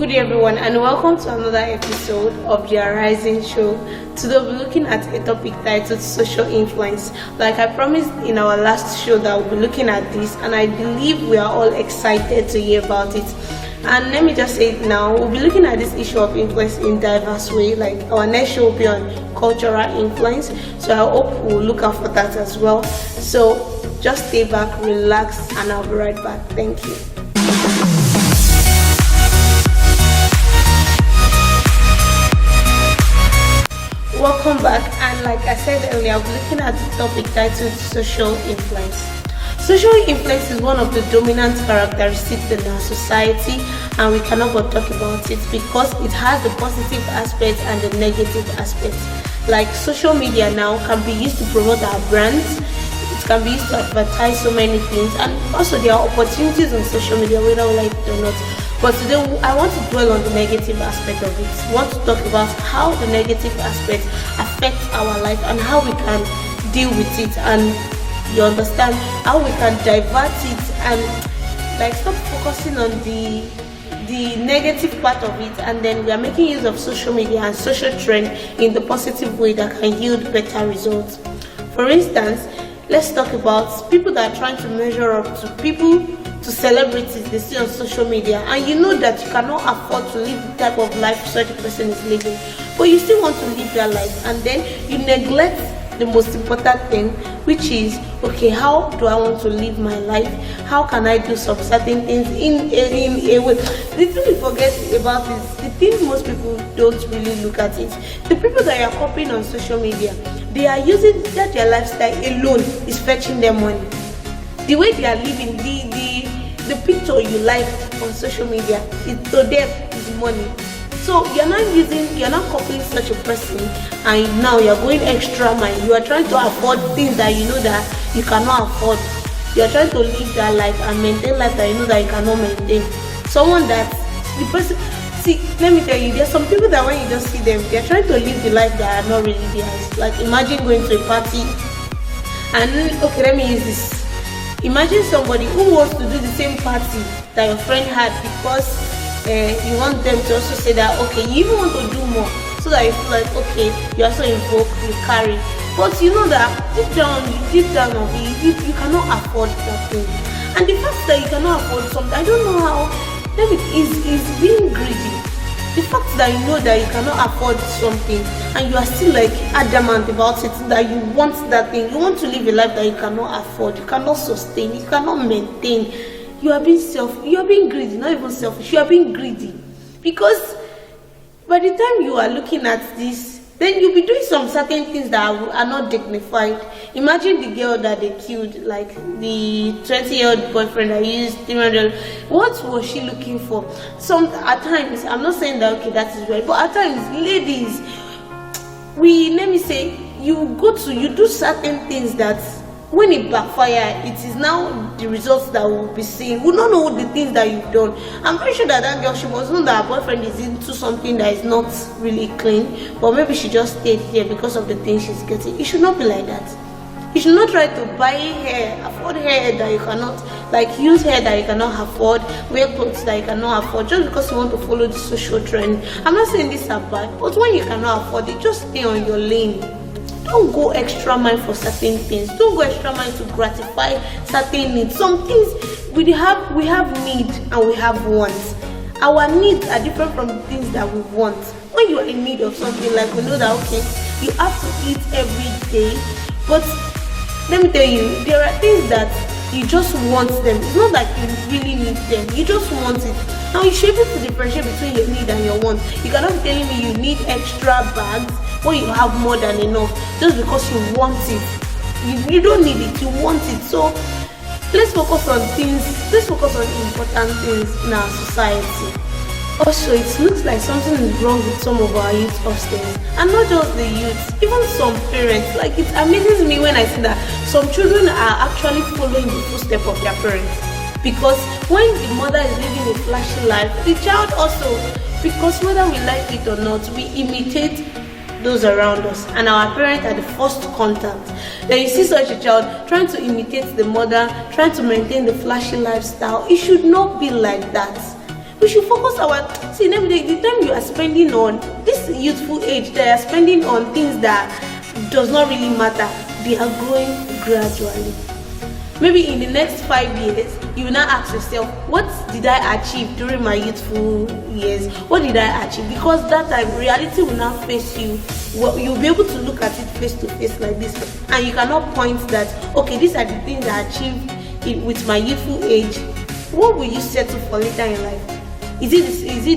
Good day everyone, and welcome to another episode of the Arising Show. Today we'll be looking at a topic titled social influence. Like I promised in our last show that we'll be looking at this, and I believe we are all excited to hear about it. And let me just say it now, we'll be looking at this issue of influence in diverse way. Like our next show will be on cultural influence, so I hope we'll look out for that as well. So just stay back, relax, and I'll be right back. Thank you. Welcome back, and like I said earlier, we're looking at the topic titled social influence. Social influence is one of the dominant characteristics in our society, and we cannot but talk about it because it has the positive aspects and the negative aspects. Like social media now can be used to promote our brands, it can be used to advertise so many things, and also there are opportunities on social media whether we like it or not. But today I want to dwell on the negative aspect of it. I want to talk about how the negative aspect affects our life and how we can deal with it, and you understand how we can divert it and like stop focusing on the negative part of it, and then we are making use of social media and social trend in the positive way that can yield better results. For instance, let's talk about people that are trying to measure up to celebrities they see on social media, and you know that you cannot afford to live the type of life such a person is living, but you still want to live their life, and then you neglect the most important thing, which is, okay, how do I want to live my life? How can I do some certain things in a way? The thing we forget about is the things most people don't really look at it. The people that are copying on social media, they are using that their lifestyle alone is fetching them money. The way they are living, the picture you like on social media, to them is money. So you're not copying such a person, and now you're going extra mile. You are trying to afford things that you know that you cannot afford. You're trying to live that life and maintain life that you know that you cannot maintain. Someone that the person, see, let me tell you, there's some people that when you just see them, they're trying to live the life that are not really theirs. Like imagine going to a party, and okay, let me use this. Imagine somebody who wants to do the same party that your friend had because you want them to also say that, okay, you even want to do more so that you feel like, okay, you also invoke, you carry. But you know that deep down of you cannot afford that thing. And the fact that you cannot afford something, I don't know how, is being greedy. The fact that you know that you cannot afford something and you are still like adamant about it, that you want that thing, you want to live a life that you cannot afford, you cannot sustain, you cannot maintain, you are being greedy, not even selfish, you are being greedy. Because by the time you are looking at this, then you'll be doing some certain things that are not dignified. Imagine the girl that they killed, like the 20-year-old boyfriend that used $300. What was she looking for? At times, I'm not saying that okay, that is right, but at times, ladies, you do certain things that when it backfire, it is now the results that we'll be seeing. We don't know the things that you've done. I'm pretty sure that girl, she must know that her boyfriend is into something that is not really clean, but maybe she just stayed here because of the things she's getting. It should not be like that. You should not try to buy hair, afford hair that you cannot, like use hair that you cannot afford, wear clothes that you cannot afford just because you want to follow the social trend. I'm not saying this are bad, but when you cannot afford it, just stay on your lane. Don't go extra mile for certain things. Don't go extra mile to gratify certain needs. Some things we have need and we have wants. Our needs are different from the things that we want. When you are in need of something, like we know that okay, you have to eat every day, but let me tell you, there are things that you just want them. It's not like you really need them. You just want it. Now you should be able to differentiate between your need and your want. You cannot be telling me you need extra bags when you have more than enough just because you want it. You don't need it, you want it. So let's focus on important things in our society. Also, it looks like something is wrong with some of our youth upstairs, and not just the youth, even some parents. Like it amazes me when I see that some children are actually following the footsteps of their parents, because when the mother is living a flashy life, the child also, because whether we like it or not, we imitate those around us, and our parents are the first contact. Then you see such a child trying to imitate the mother, trying to maintain the flashy lifestyle. It should not be like that. We should focus our, see, the time you are spending on this youthful age, that you are spending on things that does not really matter, they are growing gradually. Maybe in the next 5 years, you will now ask yourself, what did I achieve during my youthful years? What did I achieve? Because that time, reality will now face you. Well, you'll be able to look at it face to face like this, and you cannot point that, okay, these are the things I achieved with my youthful age. What will you settle for later in life? Is it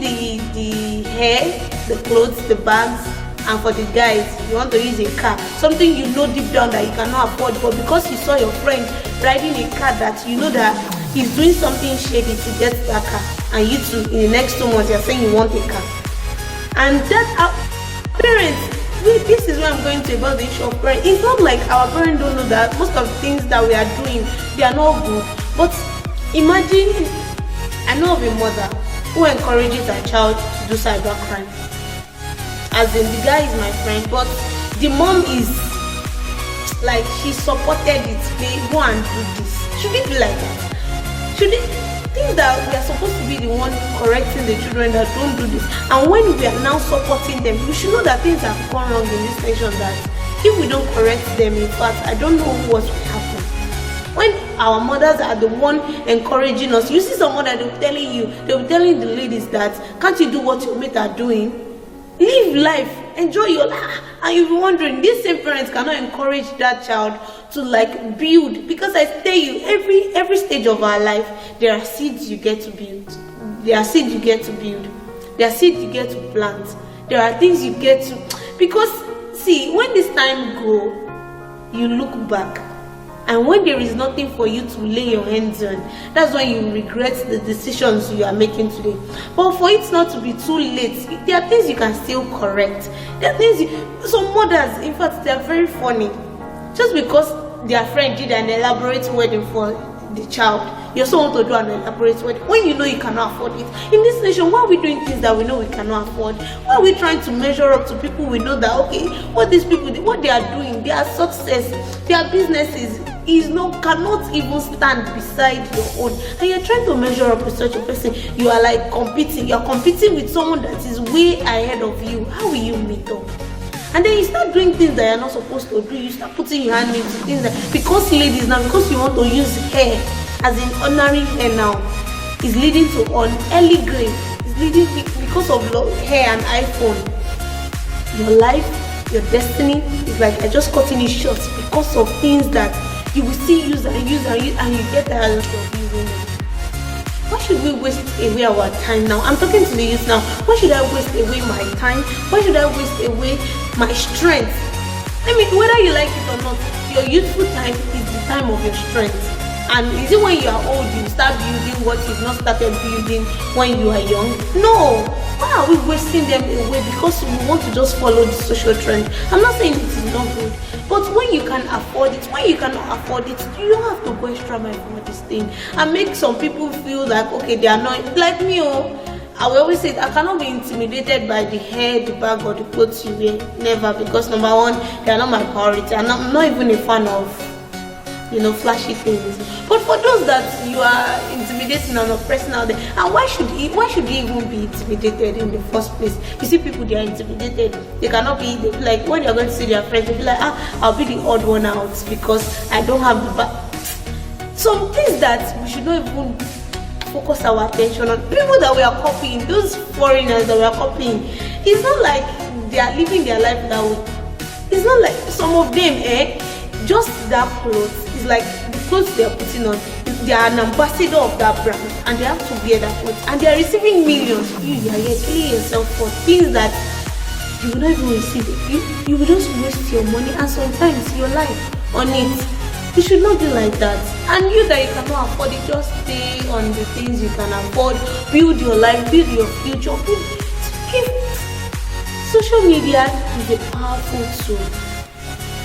the hair, the clothes, the bags? And for the guys, you want to use a car, something you know deep down that you cannot afford, but because you saw your friend riding a car that you know that he's doing something shady to get that car, and you too, in the next 2 months, you're saying you want a car. And that our parents, this is where I'm going to about the issue of parents. It's not like our parents don't know that most of the things that we are doing, they are not good. But imagine, I know of a mother who encourages her child to do cybercrime. As in, the guy is my friend, but the mom is like, she supported it. They go and do this. Should it be like that? Should it think that we are supposed to be the one correcting the children that don't do this? And when we are now supporting them, we should know that things have gone wrong in this nation, that if we don't correct them, in fact, I don't know what will happen. When our mothers are the one encouraging us, you see someone that they'll be telling the ladies that, can't you do what your mates are doing? Live life, enjoy your life. And you'll be wondering, these same parents cannot encourage that child to like build, because I tell you, every stage of our life, there are seeds you get to build. There are seeds you get to build. There are seeds you get to plant. There are things you get to, because see, when this time go, you look back. And when there is nothing for you to lay your hands on, that's when you regret the decisions you are making today. But for it not to be too late, there are things you can still correct. There are things some mothers, in fact, they are very funny. Just because their friend did an elaborate wedding for the child, you also want to do an elaborate wedding when you know you cannot afford it. In this nation, why are we doing things that we know we cannot afford? Why are we trying to measure up to people we know that, okay, what these people, what they are doing, their success, their businesses cannot even stand beside your own, and you're trying to measure up with such a person. You are like competing. You're competing with someone that is way ahead of you. How will you meet up? And then you start doing things that you're not supposed to do. You start putting your hand into things that, because ladies now, because you want to use hair as in ordinary hair now, is leading to on early grade. It's leading because of hair and iPhone. Your life, your destiny is like, I just cutting it short because of things that you will still use and you get tired of using it. Why should we waste away our time now? I'm talking to the youth now. Why should I waste away my time? Why should I waste away my strength? I mean, whether you like it or not, your youthful time is the time of your strength. And is it when you are old you start building what you've not started building when you are young? No. Why are we wasting them away because we want to just follow the social trend? I'm not saying it is not good, but when you can afford it, when you cannot afford it, you don't have to go extra mile for this thing and make some people feel like, okay, they are not like me. I will always say I cannot be intimidated by the hair, the bag, or the clothes you wear. Never, because number one, they are not my priority. I'm not even a fan of, flashy things. But for those that you are intimidating and oppressing out there, and why should he even be intimidated in the first place? You see people, they are intimidated. They cannot be like, when they are going to see their friends, they'll be like, I'll be the odd one out because I don't have the back. Some things that we should not even focus our attention on. People that we are copying, those foreigners that we are copying, it's not like they are living their life that way. It's not like some of them, just that clothes. It's like the clothes they are putting on, they are an ambassador of that brand and they have to wear that clothes and they are receiving millions. You are here killing yourself for things that you will not even receive. You will just waste your money and sometimes your life on it. It should not be like that. And you that you cannot afford it, just stay on the things you can afford. Build your life, build your future. Social media is a powerful tool.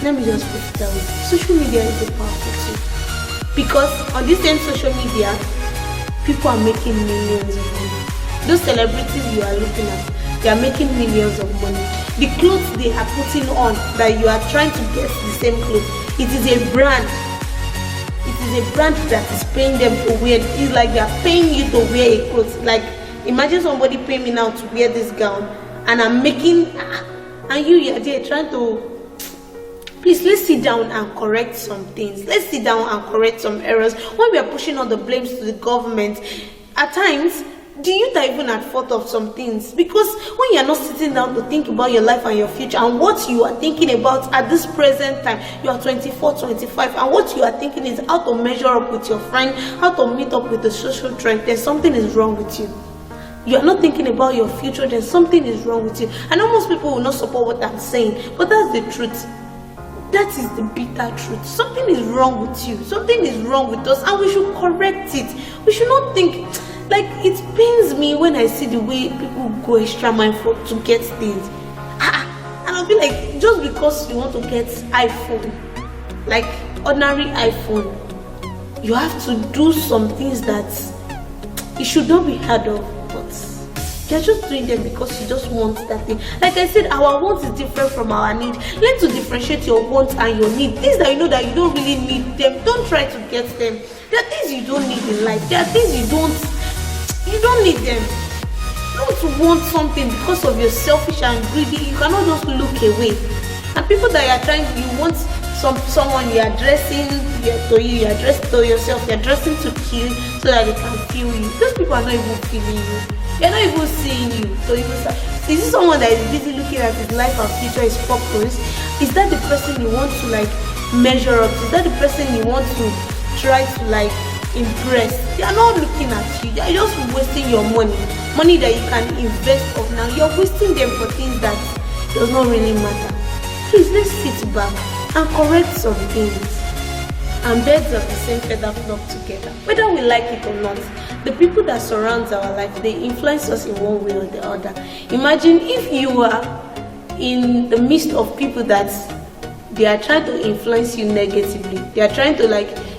Let me just put it that way. Social media is a powerful tool. Because on this same social media, people are making millions of money. Those celebrities you are looking at, they are making millions of money. The clothes they are putting on that you are trying to get the same clothes, it is a brand. It is a brand that is paying them to wear. It's like they are paying you to wear a clothes. Like Imagine somebody paying me now to wear this gown, and I'm making, and you're there trying to. Please, let's sit down and correct some things. Let's sit down and correct some errors. When we are pushing all the blames to the government, at times, the youth are even at fault of some things. Because when you are not sitting down to think about your life and your future and what you are thinking about at this present time, you are 24, 25, and what you are thinking is how to measure up with your friend, how to meet up with the social trend, then something is wrong with you. You are not thinking about your future, then something is wrong with you. I know most people will not support what I'm saying, but that's the truth. That is the bitter truth. Something is wrong with you. Something is wrong with us, and we should correct it. We should not think, like, it pains me when I see the way people go extra mile to get things. And I'll be like, just because you want to get iPhone, like ordinary iPhone, you have to do some things that it should not be heard of, but you're just doing them because you just want that thing. Like I said, our want is different from our need. Learn to differentiate your want and your need. Things that you know that you don't really need them, don't try to get them. There are things you don't need in life. There are things you don't need them. Don't want something because of your selfish and greedy. You cannot just look away. And people that you are trying, you want someone you are dressing to you, you are dressed to yourself, you are dressing to kill so that they can feel you. Those people are not even feeling you. They are not even seeing you. So even is this someone that is busy looking at his life and future, his purpose? Is that the person you want to like measure up to? Is that the person you want to try to like impress? They are not looking at you. They are just wasting your money that you can invest of now. You're wasting them for things that does not really matter. Please, let's sit back and correct some things. And birds of the same feather flock together. Whether we like it or not, the people that surround our life, they influence us in one way or the other. Imagine if you are in the midst of people that they are trying to influence you negatively. They are trying to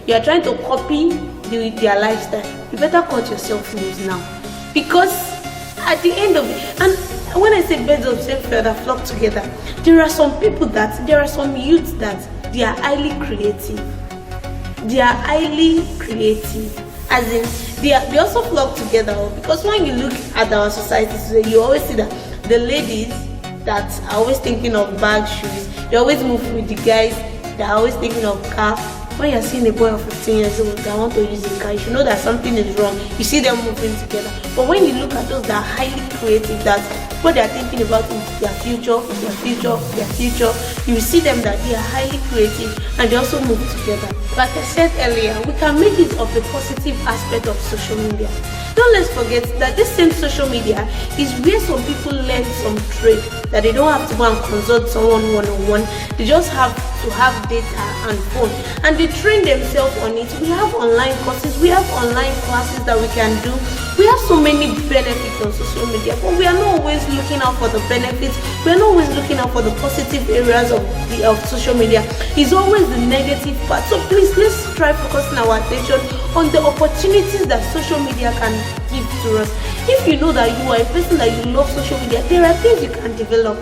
you are trying to copy their lifestyle. You better cut yourself loose now. Because at the end of it, and when I say birds of the same feather flock together, there are some youths that they are highly creative. They are highly creative. As in, they also flock together. Because when you look at our society today, you always see that the ladies that are always thinking of bag, shoes, they always move with the guys that are always thinking of car. When you're seeing a boy of 15 years old that want to use a car, you should know that something is wrong. You see them moving together. But when you look at those that are highly creative, that what they're thinking about is their future, you see them that they are highly creative and they also move together. Like I said earlier, we can make it of the positive aspect of social media. Don't let's forget that this same social media is where some people learn some trade that they don't have to go and consult someone one-on-one. They just have to have data and phone, and they train themselves on it. We have online courses, we have online classes that we can do. We have so many benefits on social media, but we are not always looking out for the benefits. We are not always looking out for the positive areas of social media. It's always the negative part. So please, let's try focusing our attention on the opportunities that social media can give to us. If you know that you are a person that you love social media, there are things you can develop.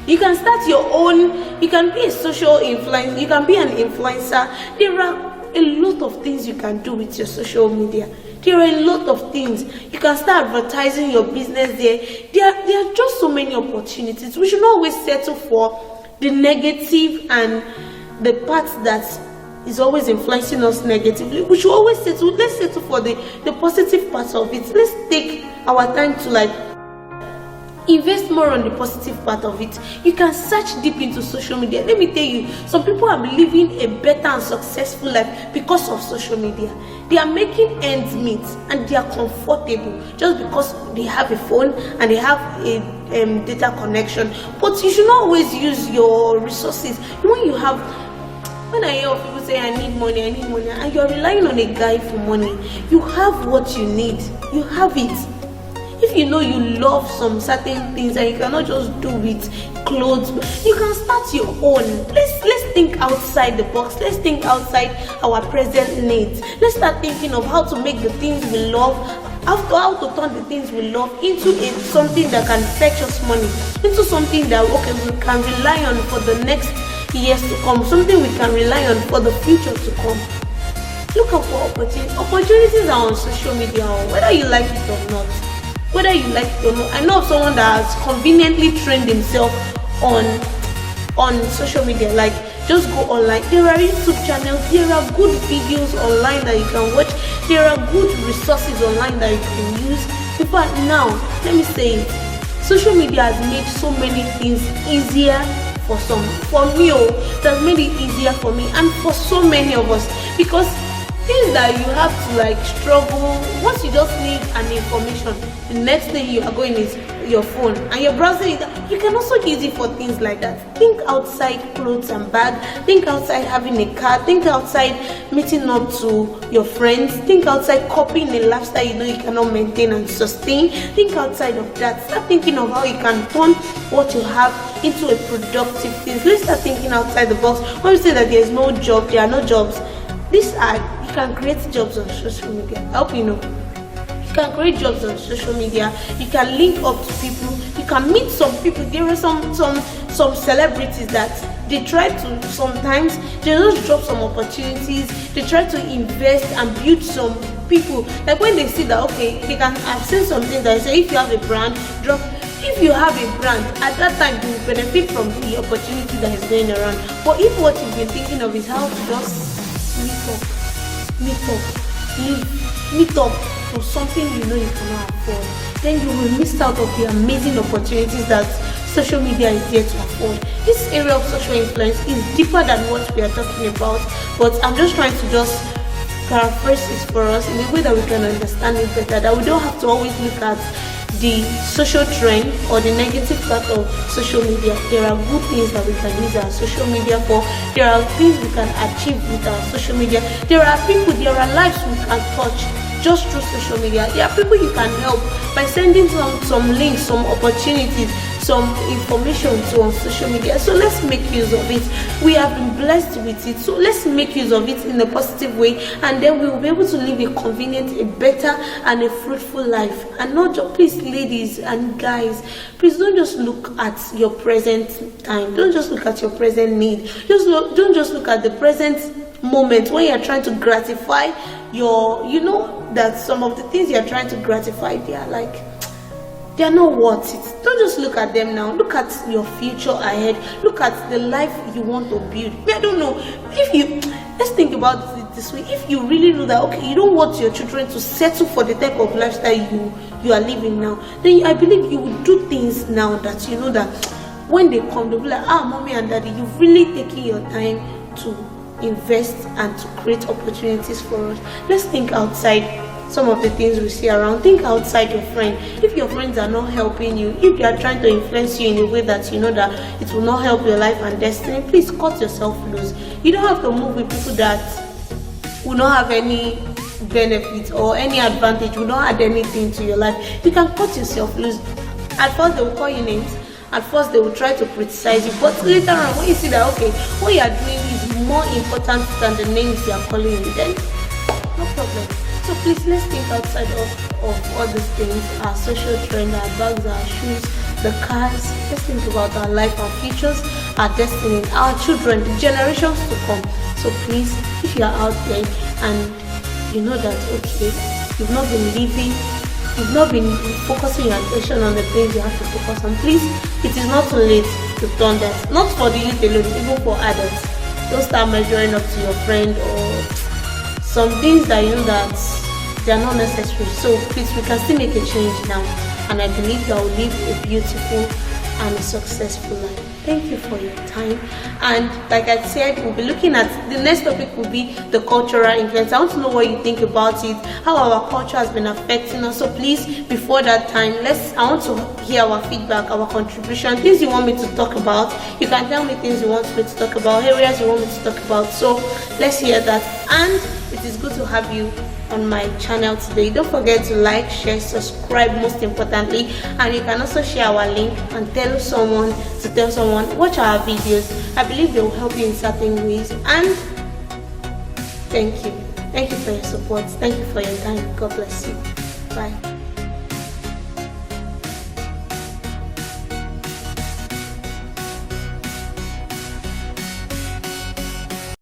You can start your own. You can be a social influencer. You can be an influencer. There are a lot of things you can do with your social media. There are a lot of things. You can start advertising your business there. There are just so many opportunities. We should not always settle for the negative and the parts that is always influencing us negatively. We should always let's settle for the positive parts of it. Let's take our time to invest more on the positive part of it. You can search deep into social media. Let me tell you, some people are living a better and successful life because of social media. They are making ends meet and they are comfortable just because they have a phone and they have a data connection. But you should not always use your resources. When I hear people say I need money, and you're relying on a guy for money, you have what you need. You have it. If you know you love some certain things and you cannot just do it, clothes, you can start your own. Let's think outside the box. Let's think outside our present needs. Let's start thinking of how to make the things we love, how to turn the things we love into something that can fetch us money, into something that we can rely on for the next years to come, something we can rely on for the future to come. Look out for opportunities. Opportunities are on social media, whether you like it or not. whether you like it or not. I know of someone that has conveniently trained himself on social media. Like, just go online. There are YouTube channels, there are good videos online that you can watch, there are good resources online that you can use. In fact, now let me say it, social media has made so many things easier for some. For me, it has made it easier for me and for so many of us, because things that you have to like struggle, once you just need an information, the next thing you are going is your phone and your browser. You can also use it for things like that. Think outside clothes and bag, think outside having a car, think outside meeting up to your friends, think outside copying a lifestyle you know you cannot maintain and sustain. Think outside of that. Start thinking of how you can turn what you have into a productive thing. Let's start thinking outside the box. When we say that there is no job, there are no jobs, these are, you can create jobs on social media. I hope you know. You can create jobs on social media. You can link up to people. You can meet some people. There are some celebrities that they try to, sometimes they just drop some opportunities. They try to invest and build some people. Like when they see that, okay, they can. I've seen something that say if you have a brand, drop. If you have a brand, at that time you will benefit from the opportunity that is going around. But if what you've been thinking of is how to just meet up for something you know you cannot afford, then you will miss out on the amazing opportunities that social media is there to afford. This area of social influence is deeper than what we are talking about, but I'm just trying to just paraphrase it for us in a way that we can understand it better, that we don't have to always look at the social trend or the negative part of social media. There are good things that we can use our social media for. There are things we can achieve with our social media. There are people, there are lives we can touch just through social media. There are people you can help by sending some links, some opportunities, some information to on social media. So let's make use of it. We have been blessed with it, so let's make use of it in a positive way, and then we will be able to live a convenient, a better and a fruitful life. And not just, please ladies and guys, please don't just look at your present time, don't just look at your present need, don't just look at the present moment when you're trying to gratify your, you know that some of the things you're trying to gratify, they are not worth it. Don't just look at them now. Look at your future ahead. Look at the life you want to build. I don't know if you, let's think about it this way. If you really know that, okay, you don't want your children to settle for the type of lifestyle you are living now, then I believe you will do things now that you know that when they come, they'll be like, mommy and daddy, you've really taken your time to invest and to create opportunities for us. Let's think outside some of the things we see around. Think outside your friend. If your friends are not helping you, if they are trying to influence you in a way that you know that it will not help your life and destiny, please cut yourself loose. You don't have to move with people that will not have any benefit or any advantage, will not add anything to your life. You can cut yourself loose. At first they will call you names, at first they will try to criticize you, but later on when you see that, okay, what you are doing is more important than the names they are calling you, then no problem. So please, let's think outside of all these things, our social trend, our bags, our shoes, the cars. Let's think about our life, our futures, our destiny, our children, the generations to come. So please, if you are out there and you know that, okay, you've not been living, you've not been focusing your attention on the things you have to focus on, please, it is not too late to turn that. Not for the youth alone, even for adults. Don't start measuring up to your friend or some things that you know that they are not necessary. So please, we can still make a change now, and I believe that will live a beautiful and a successful life. Thank you for your time. And like I said, we'll be looking at the next topic will be the cultural influence. I want to know what you think about it, how our culture has been affecting us. So please, before that time, I want to hear our feedback, our contribution, things you want me to talk about. You can tell me things you want me to talk about, areas you want me to talk about. So let's hear that. And it is good to have you on my channel today. Don't forget to like, share, subscribe, most importantly, and you can also share our link and tell someone watch our videos. I believe they will help you in certain ways. And thank you for your support. Thank you for your time. God bless you. Bye.